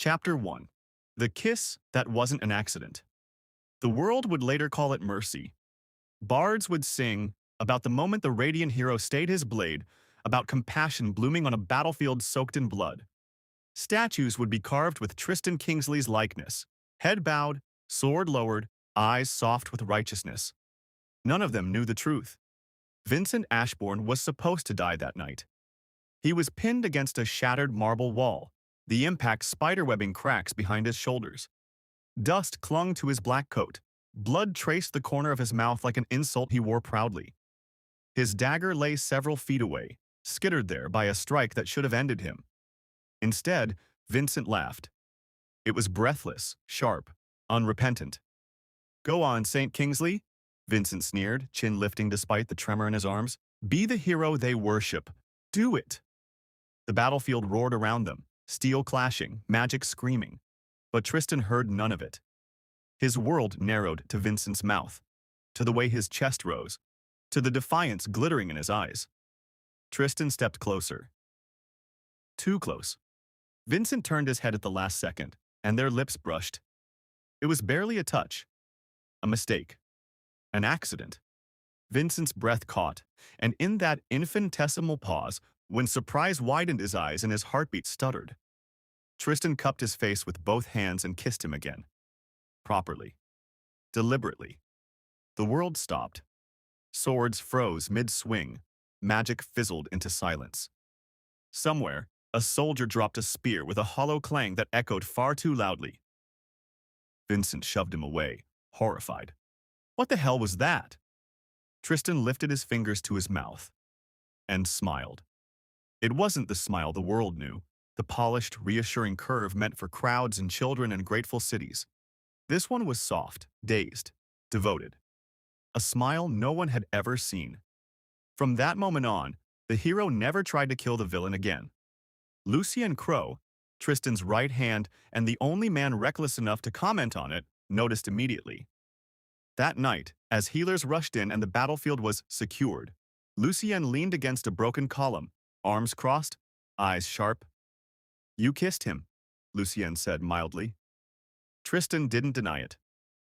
Chapter 1. The Kiss That Wasn't an Accident. The world would later call it mercy. Bards would sing about the moment the radiant hero stayed his blade, about compassion blooming on a battlefield soaked in blood. Statues would be carved with Tristan Kingsley's likeness, head bowed, sword lowered, eyes soft with righteousness. None of them knew the truth. Vincent Ashbourne was supposed to die that night. He was pinned against a shattered marble wall, the impact spiderwebbing cracks behind his shoulders. Dust clung to his black coat. Blood traced the corner of his mouth like an insult he wore proudly. His dagger lay several feet away, skittered there by a strike that should have ended him. Instead, Vincent laughed. It was breathless, sharp, unrepentant. "Go on, St. Kingsley," Vincent sneered, chin lifting despite the tremor in his arms. "Be the hero they worship. Do it." The battlefield roared around them, steel clashing, magic screaming. But Tristan heard none of it. His world narrowed to Vincent's mouth, to the way his chest rose, to the defiance glittering in his eyes. Tristan stepped closer. Too close. Vincent turned his head at the last second, and their lips brushed. It was barely a touch. A mistake. An accident. Vincent's breath caught, and in that infinitesimal pause, when surprise widened his eyes and his heartbeat stuttered, Tristan cupped his face with both hands and kissed him again. Properly. Deliberately. The world stopped. Swords froze mid-swing. Magic fizzled into silence. Somewhere, a soldier dropped a spear with a hollow clang that echoed far too loudly. Vincent shoved him away, horrified. What the hell was that? Tristan lifted his fingers to his mouth and smiled. It wasn't the smile the world knew, the polished, reassuring curve meant for crowds and children and grateful cities. This one was soft, dazed, devoted. A smile no one had ever seen. From that moment on, the hero never tried to kill the villain again. Lucien Crow, Tristan's right hand and the only man reckless enough to comment on it, noticed immediately. That night, as healers rushed in and the battlefield was secured, Lucien leaned against a broken column, arms crossed, eyes sharp. "You kissed him," Lucien said mildly. Tristan didn't deny it.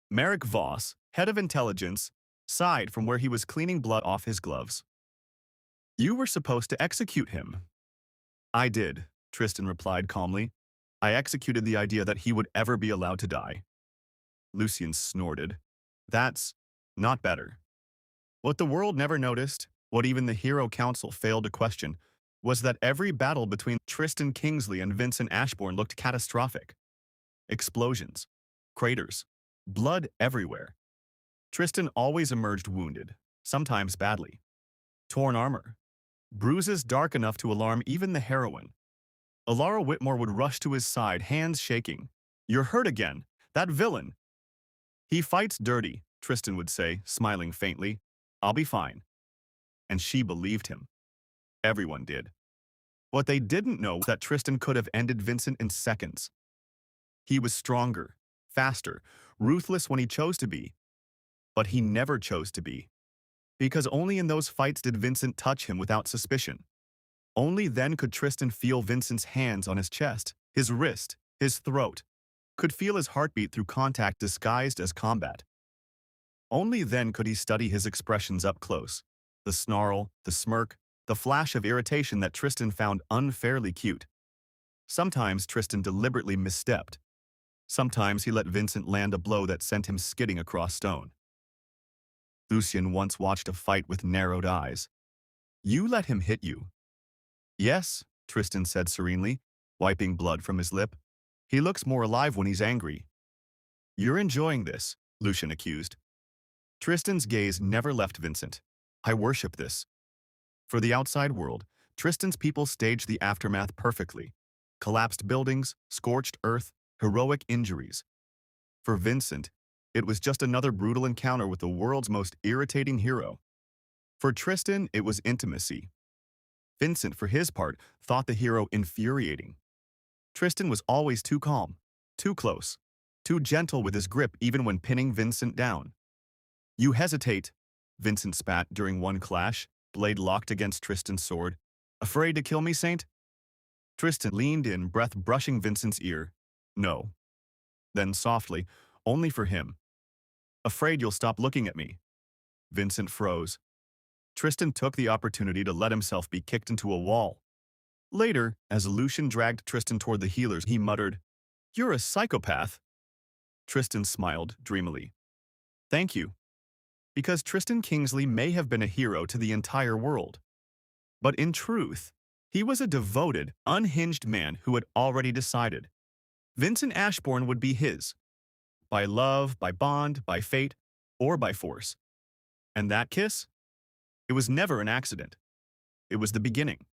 Merrick Voss, head of intelligence, sighed from where he was cleaning blood off his gloves. "You were supposed to execute him." "I did," Tristan replied calmly. "I executed the idea that he would ever be allowed to die." Lucien snorted. "That's not better." What the world never noticed, what even the Hero Council failed to question, was that every battle between Tristan Kingsley and Vincent Ashbourne looked catastrophic. Explosions, craters, blood everywhere. Tristan always emerged wounded, sometimes badly. Torn armor, bruises dark enough to alarm even the heroine. Alara Whitmore would rush to his side, hands shaking. "You're hurt again. That villain." "He fights dirty," Tristan would say, smiling faintly. "I'll be fine." And she believed him. Everyone did. What they didn't know was that Tristan could have ended Vincent in seconds. He was stronger, faster, ruthless when he chose to be. But he never chose to be. Because only in those fights did Vincent touch him without suspicion. Only then could Tristan feel Vincent's hands on his chest, his wrist, his throat, could feel his heartbeat through contact disguised as combat. Only then could he study his expressions up close, the snarl, the smirk, the flash of irritation that Tristan found unfairly cute. Sometimes Tristan deliberately misstepped. Sometimes he let Vincent land a blow that sent him skidding across stone. Lucien once watched a fight with narrowed eyes. "You let him hit you." "Yes," Tristan said serenely, wiping blood from his lip. "He looks more alive when he's angry." "You're enjoying this," Lucien accused. Tristan's gaze never left Vincent. "I worship this." For the outside world, Tristan's people staged the aftermath perfectly. Collapsed buildings, scorched earth, heroic injuries. For Vincent, it was just another brutal encounter with the world's most irritating hero. For Tristan, it was intimacy. Vincent, for his part, thought the hero infuriating. Tristan was always too calm, too close, too gentle with his grip even when pinning Vincent down. "You hesitate," Vincent spat during one clash, blade locked against Tristan's sword. "Afraid to kill me, Saint?" Tristan leaned in, breath brushing Vincent's ear. No. Then softly, only for him. Afraid you'll stop looking at me. Vincent froze. Tristan took the opportunity to let himself be kicked into a wall. Later, as Lucian dragged Tristan toward the healers, he muttered, "You're a psychopath." Tristan smiled dreamily. "Thank you." Because Tristan Kingsley may have been a hero to the entire world. But in truth, he was a devoted, unhinged man who had already decided. Vincent Ashbourne would be his. By love, by bond, by fate, or by force. And that kiss? It was never an accident. It was the beginning.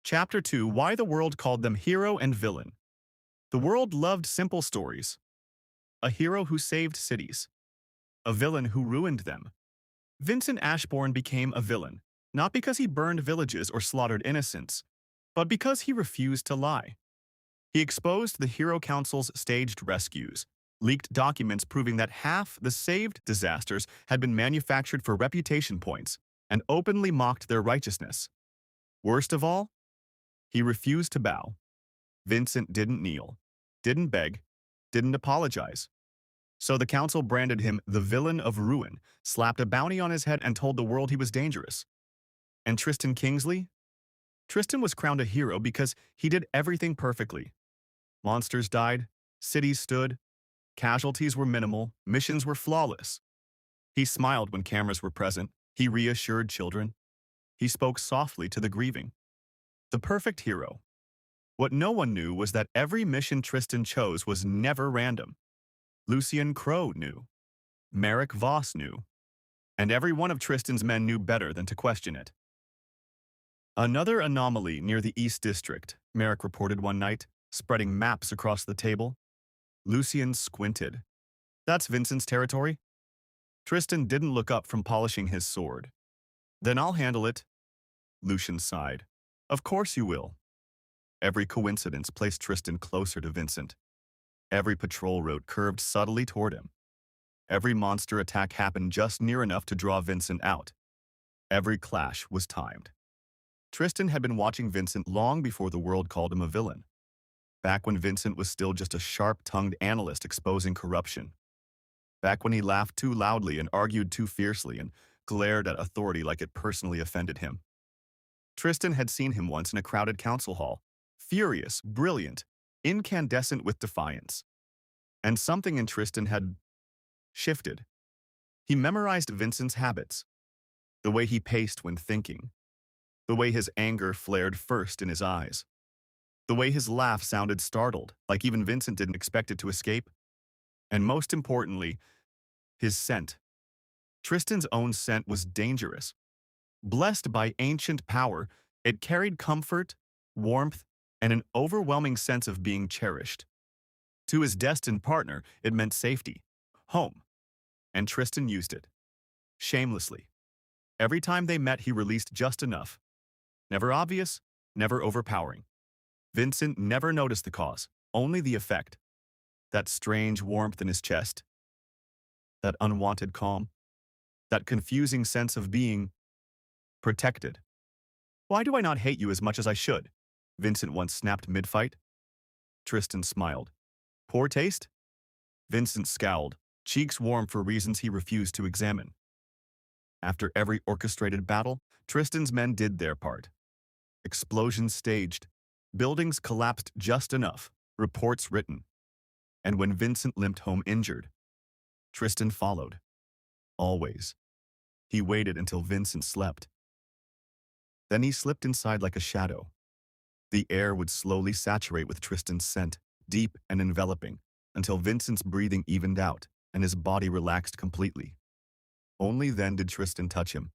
Chapter 2: Why the World Called Them Hero and Villain. The world loved simple stories. A hero who saved cities. A villain who ruined them. Vincent Ashbourne became a villain, not because he burned villages or slaughtered innocents, but because he refused to lie. He exposed the Hero Council's staged rescues, leaked documents proving that half the saved disasters had been manufactured for reputation points, and openly mocked their righteousness. Worst of all, he refused to bow. Vincent didn't kneel, didn't beg, didn't apologize. So the council branded him the villain of ruin, slapped a bounty on his head, and told the world he was dangerous. And Tristan Kingsley? Tristan was crowned a hero because he did everything perfectly. Monsters died, cities stood, casualties were minimal, missions were flawless. He smiled when cameras were present, he reassured children. He spoke softly to the grieving. The perfect hero. What no one knew was that every mission Tristan chose was never random. Lucien Crow knew. Merrick Voss knew. And every one of Tristan's men knew better than to question it. Another anomaly near the East District, Merrick reported one night, spreading maps across the table. Lucien squinted. That's Vincent's territory? Tristan didn't look up from polishing his sword. Then I'll handle it. Lucien sighed. Of course you will. Every coincidence placed Tristan closer to Vincent. Every patrol route curved subtly toward him. Every monster attack happened just near enough to draw Vincent out. Every clash was timed. Tristan had been watching Vincent long before the world called him a villain. Back when Vincent was still just a sharp-tongued analyst exposing corruption. Back when he laughed too loudly and argued too fiercely and glared at authority like it personally offended him. Tristan had seen him once in a crowded council hall, furious, brilliant, incandescent with defiance. And something in Tristan had shifted. He memorized Vincent's habits, the way he paced when thinking, the way his anger flared first in his eyes, the way his laugh sounded startled, like even Vincent didn't expect it to escape, and most importantly, his scent. Tristan's own scent was dangerous. Blessed by ancient power, it carried comfort, warmth, and an overwhelming sense of being cherished. To his destined partner, it meant safety, home, and Tristan used it. Shamelessly. Every time they met, he released just enough. Never obvious, never overpowering. Vincent never noticed the cause, only the effect. That strange warmth in his chest. That unwanted calm. That confusing sense of being protected. Why do I not hate you as much as I should? Vincent once snapped mid-fight. Tristan smiled. Poor taste? Vincent scowled, cheeks warm for reasons he refused to examine. After every orchestrated battle, Tristan's men did their part. Explosions staged. Buildings collapsed just enough. Reports written. And when Vincent limped home injured, Tristan followed. Always. He waited until Vincent slept. Then he slipped inside like a shadow. The air would slowly saturate with Tristan's scent, deep and enveloping, until Vincent's breathing evened out and his body relaxed completely. Only then did Tristan touch him.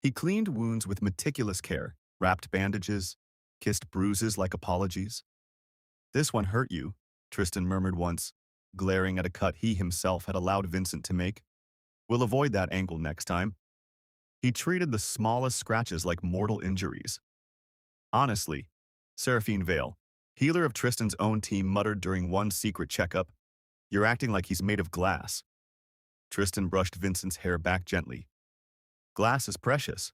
He cleaned wounds with meticulous care, wrapped bandages, kissed bruises like apologies. This one hurt you, Tristan murmured once, glaring at a cut he himself had allowed Vincent to make. We'll avoid that angle next time. He treated the smallest scratches like mortal injuries. Honestly, Seraphine Vale, healer of Tristan's own team, muttered during one secret checkup, "You're acting like he's made of glass." Tristan brushed Vincent's hair back gently. Glass is precious.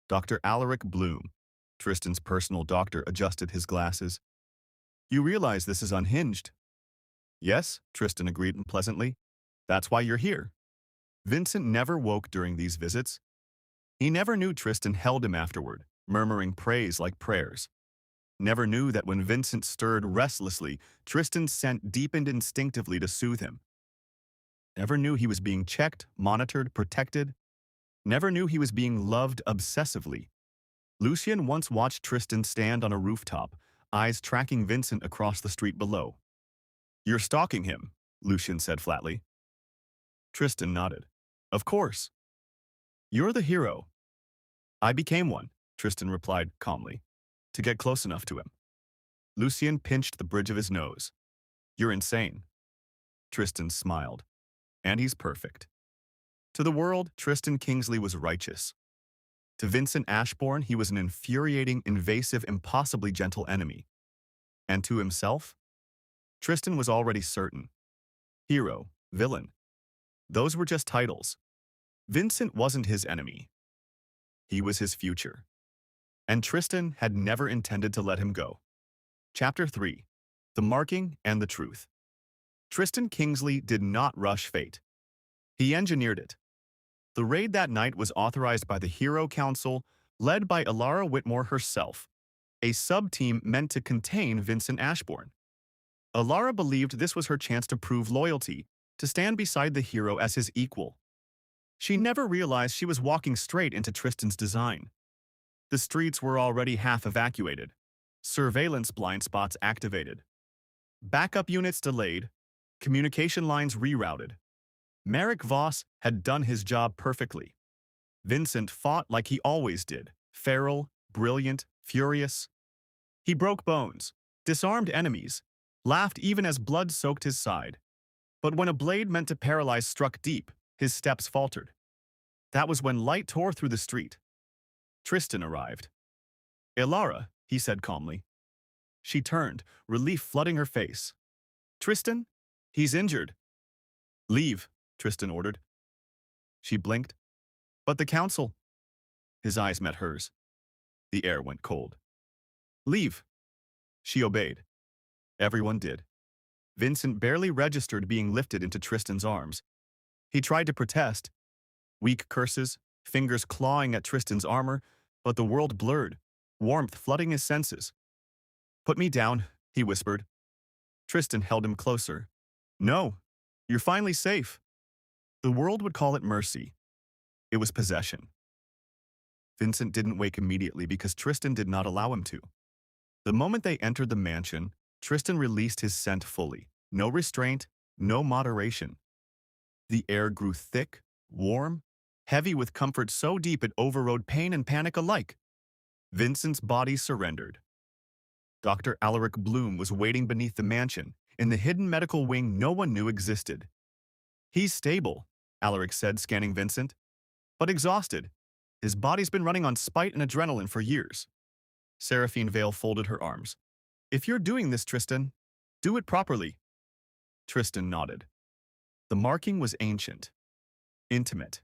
Dr. Alaric Bloom, Tristan's personal doctor, adjusted his glasses. You realize this is unhinged, Yes, Tristan agreed pleasantly. That's why you're here. Vincent never woke during these visits. He never knew Tristan held him afterward, murmuring praise like prayers. Never knew that when Vincent stirred restlessly, Tristan's scent deepened instinctively to soothe him. Never knew he was being checked, monitored, protected. Never knew he was being loved obsessively. Lucien once watched Tristan stand on a rooftop, eyes tracking Vincent across the street below. You're stalking him, Lucien said flatly. Tristan nodded. Of course. You're the hero. I became one, Tristan replied calmly, to get close enough to him. Lucien pinched the bridge of his nose. You're insane. Tristan smiled. And he's perfect. To the world, Tristan Kingsley was righteous. To Vincent Ashbourne, he was an infuriating, invasive, impossibly gentle enemy. And to himself, Tristan was already certain. Hero, villain. Those were just titles. Vincent wasn't his enemy. He was his future. And Tristan had never intended to let him go. Chapter 3. The Marking and the Truth. Tristan Kingsley did not rush fate. He engineered it. The raid that night was authorized by the Hero Council, led by Ilara Whitmore herself, a sub-team meant to contain Vincent Ashbourne. Ilara believed this was her chance to prove loyalty, to stand beside the hero as his equal. She never realized she was walking straight into Tristan's design. The streets were already half evacuated. Surveillance blind spots activated. Backup units delayed. Communication lines rerouted. Merrick Voss had done his job perfectly. Vincent fought like he always did, feral, brilliant, furious. He broke bones, disarmed enemies, laughed even as blood soaked his side. But when a blade meant to paralyze struck deep, his steps faltered. That was when light tore through the street. Tristan arrived. Ilara, he said calmly. She turned, relief flooding her face. Tristan? He's injured. Leave, Tristan ordered. She blinked. But the council. His eyes met hers. The air went cold. Leave. She obeyed. Everyone did. Vincent barely registered being lifted into Tristan's arms. He tried to protest. Weak curses, fingers clawing at Tristan's armor, but the world blurred, warmth flooding his senses. Put me down, he whispered. Tristan held him closer. No, you're finally safe. The world would call it mercy. It was possession. Vincent didn't wake immediately because Tristan did not allow him to. The moment they entered the mansion, Tristan released his scent fully. No restraint, no moderation. The air grew thick, warm, heavy with comfort so deep it overrode pain and panic alike. Vincent's body surrendered. Dr. Alaric Bloom was waiting beneath the mansion, in the hidden medical wing no one knew existed. He's stable, Alaric said, scanning Vincent, but exhausted. His body's been running on spite and adrenaline for years. Seraphine Vale folded her arms. If you're doing this, Tristan, do it properly. Tristan nodded. The marking was ancient, intimate.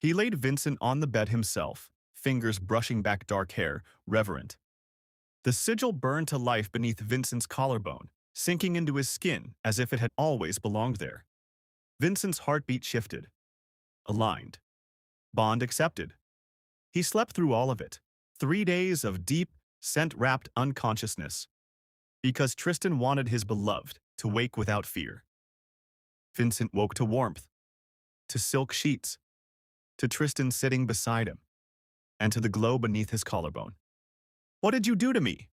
He laid Vincent on the bed himself, fingers brushing back dark hair, reverent. The sigil burned to life beneath Vincent's collarbone, sinking into his skin as if it had always belonged there. Vincent's heartbeat shifted. Aligned. Bond accepted. He slept through all of it. 3 days of deep, scent-wrapped unconsciousness. Because Tristan wanted his beloved to wake without fear. Vincent woke to warmth, to silk sheets, to Tristan sitting beside him, and to the glow beneath his collarbone. What did you do to me?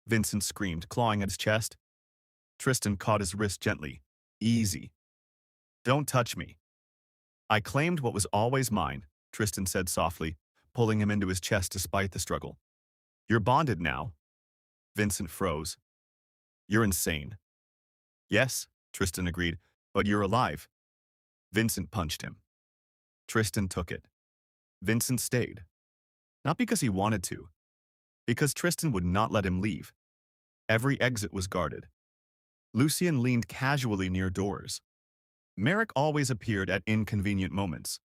Vincent screamed, clawing at his chest. Tristan caught his wrist gently. Easy. Don't touch me. I claimed what was always mine, Tristan said softly, pulling him into his chest despite the struggle. You're bonded now. Vincent froze. You're insane. Yes, Tristan agreed, but you're alive. Vincent punched him. Tristan took it. Vincent stayed. Not because he wanted to, because Tristan would not let him leave. Every exit was guarded. Lucien leaned casually near doors. Merrick always appeared at inconvenient moments.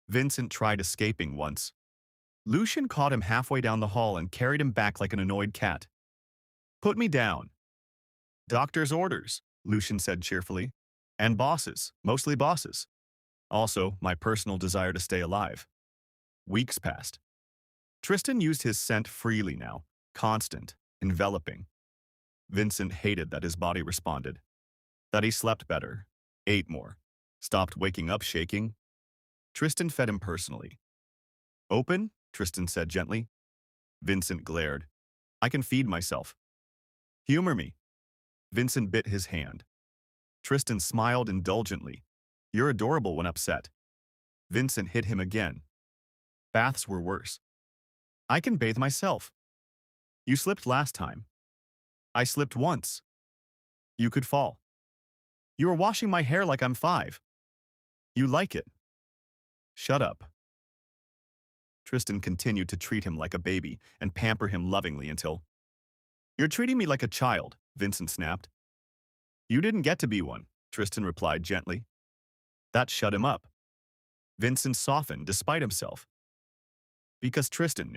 Vincent tried escaping once. Lucien caught him halfway down the hall and carried him back like an annoyed cat. Put me down. Doctor's orders, Lucian said cheerfully. And bosses, mostly bosses. Also, my personal desire to stay alive. Weeks passed. Tristan used his scent freely now, constant, enveloping. Vincent hated that his body responded, that he slept better, ate more, stopped waking up shaking. Tristan fed him personally. Open? Tristan said gently. Vincent glared. I can feed myself. Humor me. Vincent bit his hand. Tristan smiled indulgently. You're adorable when upset. Vincent hit him again. Baths were worse. I can bathe myself. You slipped last time. I slipped once. You could fall. You are washing my hair like I'm 5. You like it. Shut up. Tristan continued to treat him like a baby and pamper him lovingly until, You're treating me like a child, Vincent snapped. You didn't get to be one, Tristan replied gently. That shut him up. Vincent softened despite himself. Because Tristan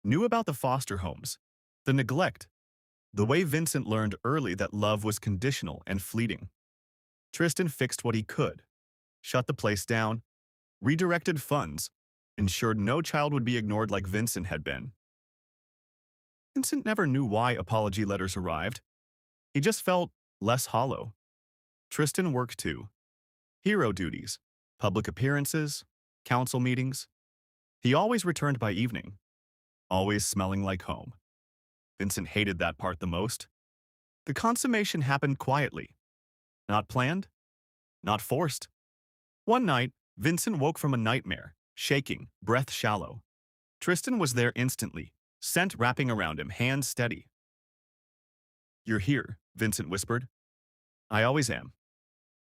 knew about the foster homes, the neglect, the way Vincent learned early that love was conditional and fleeting. Tristan fixed what he could, shut the place down, redirected funds, ensured no child would be ignored like Vincent had been. Vincent never knew why apology letters arrived. He just felt less hollow. Tristan worked too. Hero duties, public appearances, council meetings. He always returned by evening, always smelling like home. Vincent hated that part the most. The consummation happened quietly. Not planned, not forced. One night, Vincent woke from a nightmare, shaking, breath shallow. Tristan was there instantly, scent wrapping around him, hands steady. You're here, Vincent whispered. I always am.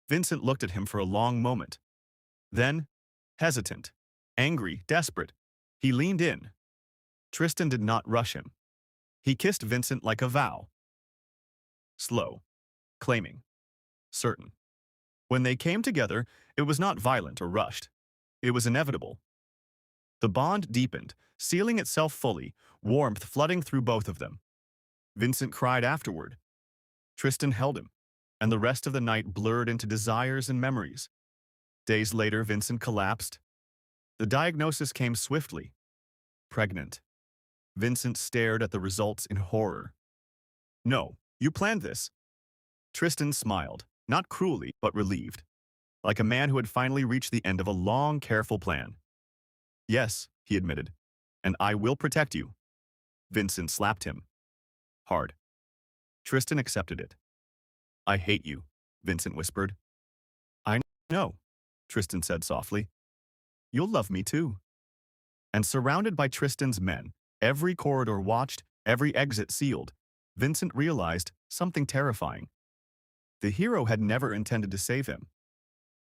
Vincent looked at him for a long moment. Then, hesitant, angry, desperate, he leaned in. Tristan did not rush him. He kissed Vincent like a vow. Slow, claiming, certain. When they came together, it was not violent or rushed. It was inevitable. The bond deepened, sealing itself fully, warmth flooding through both of them. Vincent cried afterward. Tristan held him, and the rest of the night blurred into desires and memories. Days later, Vincent collapsed. The diagnosis came swiftly. Pregnant. Vincent stared at the results in horror. No, you planned this. Tristan smiled, not cruelly, but relieved, like a man who had finally reached the end of a long, careful plan. Yes, he admitted, and I will protect you. Vincent slapped him. Hard. Tristan accepted it. I hate you, Vincent whispered. I know, Tristan said softly. You'll love me too. And surrounded by Tristan's men, every corridor watched, every exit sealed, Vincent realized something terrifying. The hero had never intended to save him.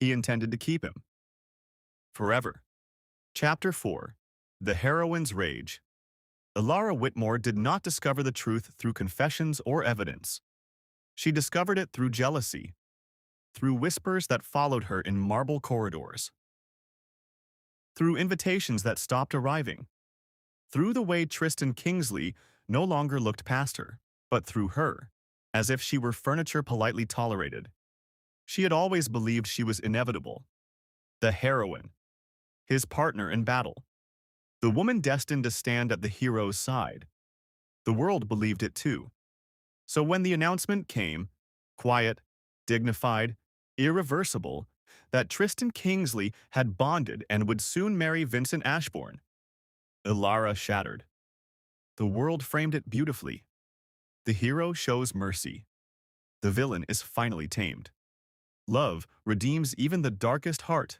He intended to keep him. Forever. Chapter 4. The Heroine's Rage. Ilara Whitmore did not discover the truth through confessions or evidence. She discovered it through jealousy, through whispers that followed her in marble corridors, through invitations that stopped arriving, through the way Tristan Kingsley no longer looked past her, but through her, as if she were furniture politely tolerated. She had always believed she was inevitable. The heroine, his partner in battle, the woman destined to stand at the hero's side. The world believed it too. So when the announcement came, quiet, dignified, irreversible, that Tristan Kingsley had bonded and would soon marry Vincent Ashbourne, Ilara shattered. The world framed it beautifully. The hero shows mercy. The villain is finally tamed. Love redeems even the darkest heart.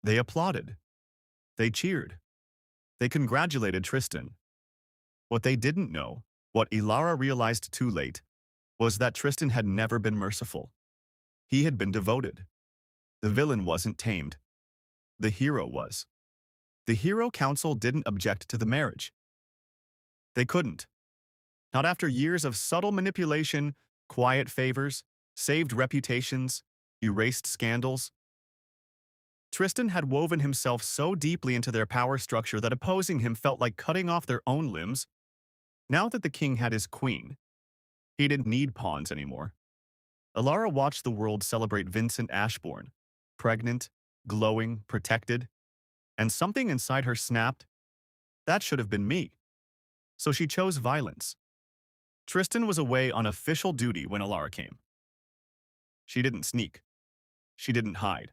They applauded. They cheered. They congratulated Tristan. What they didn't know, what Ilara realized too late, was that Tristan had never been merciful. He had been devoted. The villain wasn't tamed. The hero was. The hero council didn't object to the marriage. They couldn't. Not after years of subtle manipulation, quiet favors, saved reputations, erased scandals. Tristan had woven himself so deeply into their power structure that opposing him felt like cutting off their own limbs. Now that the king had his queen, he didn't need pawns anymore. Alara watched the world celebrate Vincent Ashbourne, pregnant, glowing, protected, and something inside her snapped, that should have been me. So she chose violence. Tristan was away on official duty when Alara came. She didn't sneak. She didn't hide.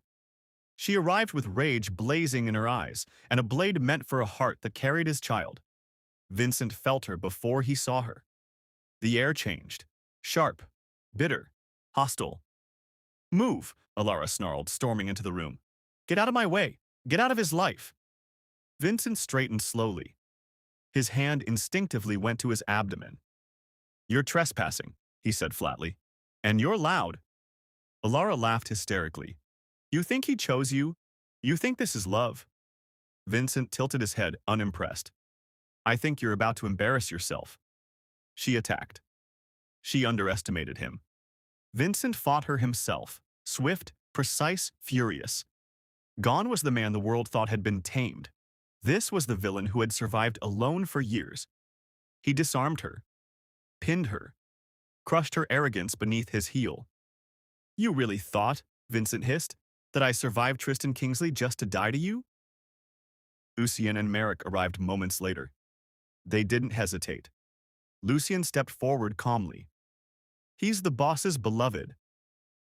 She arrived with rage blazing in her eyes and a blade meant for a heart that carried his child. Vincent felt her before he saw her. The air changed. Sharp, bitter, hostile. Move, Alara snarled, storming into the room. Get out of my way. Get out of his life. Vincent straightened slowly. His hand instinctively went to his abdomen. You're trespassing, he said flatly. And you're loud. Alara laughed hysterically. You think he chose you? You think this is love? Vincent tilted his head, unimpressed. I think you're about to embarrass yourself. She attacked. She underestimated him. Vincent fought her himself, swift, precise, furious. Gone was the man the world thought had been tamed. This was the villain who had survived alone for years. He disarmed her, pinned her, crushed her arrogance beneath his heel. You really thought, Vincent hissed, that I survived Tristan Kingsley just to die to you? Lucien and Merrick arrived moments later. They didn't hesitate. Lucien stepped forward calmly. He's the boss's beloved.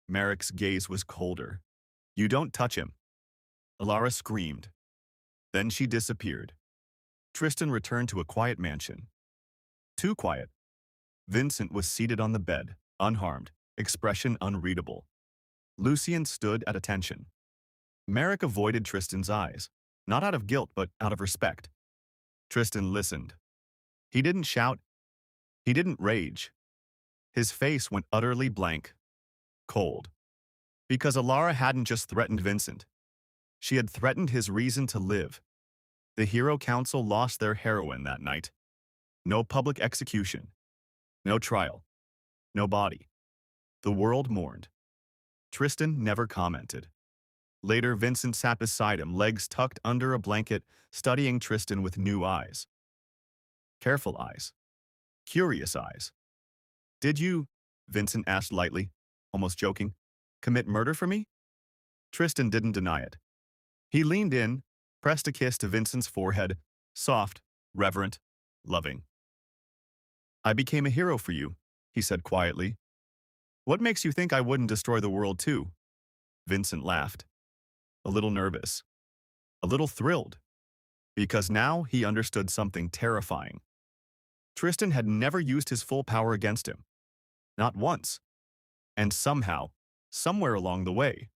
Merrick's gaze was colder. You don't touch him. Alara screamed. Then she disappeared. Tristan returned to a quiet mansion. Too quiet. Vincent was seated on the bed, unharmed, expression unreadable. Lucien stood at attention. Merrick avoided Tristan's eyes, not out of guilt but out of respect. Tristan listened. He didn't shout. He didn't rage. His face went utterly blank, cold. Because Alara hadn't just threatened Vincent. She had threatened his reason to live. The Hero Council lost their heroine that night. No public execution. No trial. No body. The world mourned. Tristan never commented. Later, Vincent sat beside him, legs tucked under a blanket, studying Tristan with new eyes. Careful eyes. Curious eyes. Did you, Vincent asked lightly, almost joking, commit murder for me? Tristan didn't deny it. He leaned in, pressed a kiss to Vincent's forehead, soft, reverent, loving. I became a hero for you, he said quietly. What makes you think I wouldn't destroy the world too? Vincent laughed. A little nervous. A little thrilled. Because now he understood something terrifying. Tristan had never used his full power against him. Not once. And somehow, somewhere along the way,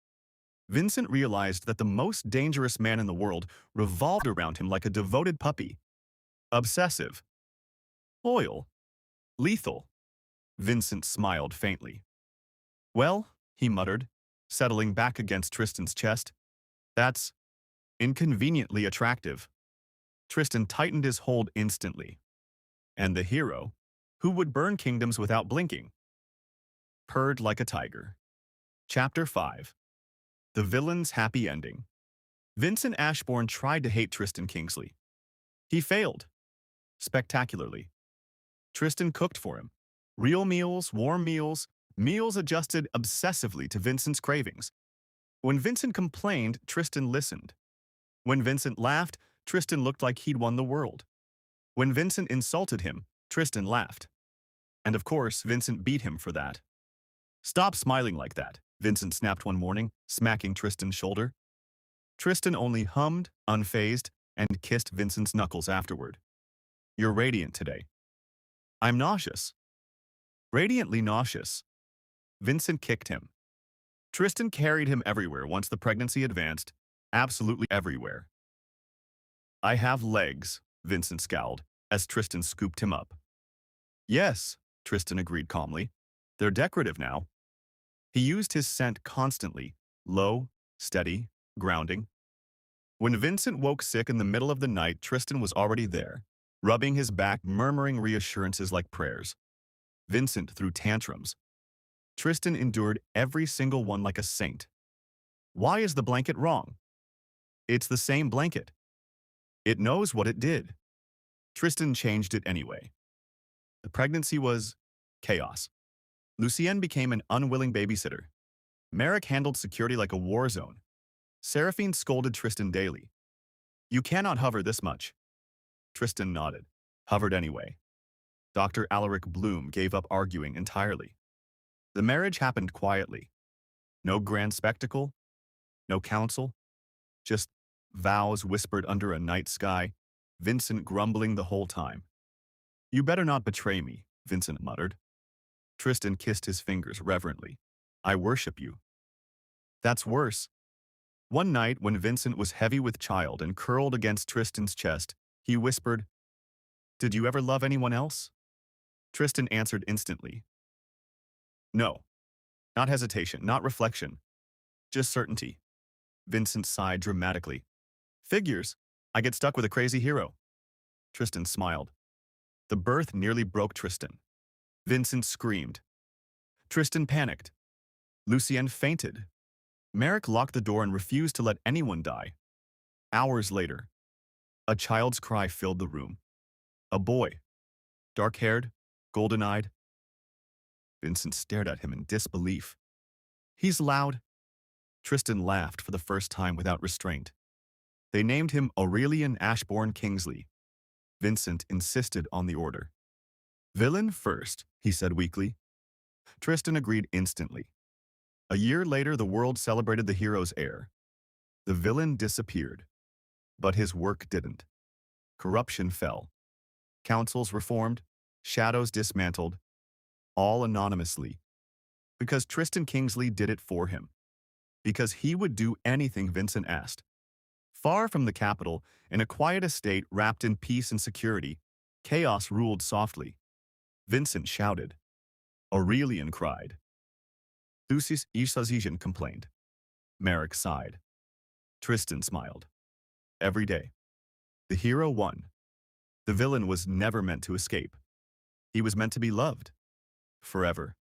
Vincent realized that the most dangerous man in the world revolved around him like a devoted puppy. Obsessive. Loyal. Lethal. Vincent smiled faintly. Well, he muttered, settling back against Tristan's chest, that's inconveniently attractive. Tristan tightened his hold instantly. And the hero, who would burn kingdoms without blinking, purred like a tiger. Chapter 5. The Villain's Happy Ending. Vincent Ashbourne tried to hate Tristan Kingsley. He failed. Spectacularly. Tristan cooked for him. Real meals, warm meals, meals adjusted obsessively to Vincent's cravings. When Vincent complained, Tristan listened. When Vincent laughed, Tristan looked like he'd won the world. When Vincent insulted him, Tristan laughed. And of course, Vincent beat him for that. Stop smiling like that, Vincent snapped one morning, smacking Tristan's shoulder. Tristan only hummed, unfazed, and kissed Vincent's knuckles afterward. You're radiant today. I'm nauseous. Radiantly nauseous. Vincent kicked him. Tristan carried him everywhere once the pregnancy advanced, absolutely everywhere. I have legs, Vincent scowled, as Tristan scooped him up. Yes, Tristan agreed calmly. They're decorative now. He used his scent constantly, low, steady, grounding. When Vincent woke sick in the middle of the night, Tristan was already there, rubbing his back, murmuring reassurances like prayers. Vincent threw tantrums. Tristan endured every single one like a saint. Why is the blanket wrong? It's the same blanket. It knows what it did. Tristan changed it anyway. The pregnancy was chaos. Lucienne became an unwilling babysitter. Merrick handled security like a war zone. Seraphine scolded Tristan daily. You cannot hover this much. Tristan nodded. Hovered anyway. Dr. Alaric Bloom gave up arguing entirely. The marriage happened quietly. No grand spectacle, no council, just vows whispered under a night sky, Vincent grumbling the whole time. You better not betray me, Vincent muttered. Tristan kissed his fingers reverently. I worship you. That's worse. One night, when Vincent was heavy with child and curled against Tristan's chest, he whispered, Did you ever love anyone else? Tristan answered instantly. No. Not hesitation, not reflection. Just certainty. Vincent sighed dramatically. Figures. I get stuck with a crazy hero. Tristan smiled. The birth nearly broke Tristan. Vincent screamed. Tristan panicked. Lucienne fainted. Merrick locked the door and refused to let anyone die. Hours later, a child's cry filled the room. A boy. Dark-haired, golden-eyed. Vincent stared at him in disbelief. He's loud. Tristan laughed for the first time without restraint. They named him Aurelian Ashbourne Kingsley. Vincent insisted on the order. Villain first, he said weakly. Tristan agreed instantly. A year later, the world celebrated the hero's heir. The villain disappeared, but his work didn't. Corruption fell. Councils reformed, shadows dismantled, all anonymously. Because Tristan Kingsley did it for him. Because he would do anything Vincent asked. Far from the capital, in a quiet estate wrapped in peace and security, chaos ruled softly. Vincent shouted. Aurelian cried. Lucius Isazian complained. Merrick sighed. Tristan smiled. Every day. The hero won. The villain was never meant to escape. He was meant to be loved. Forever.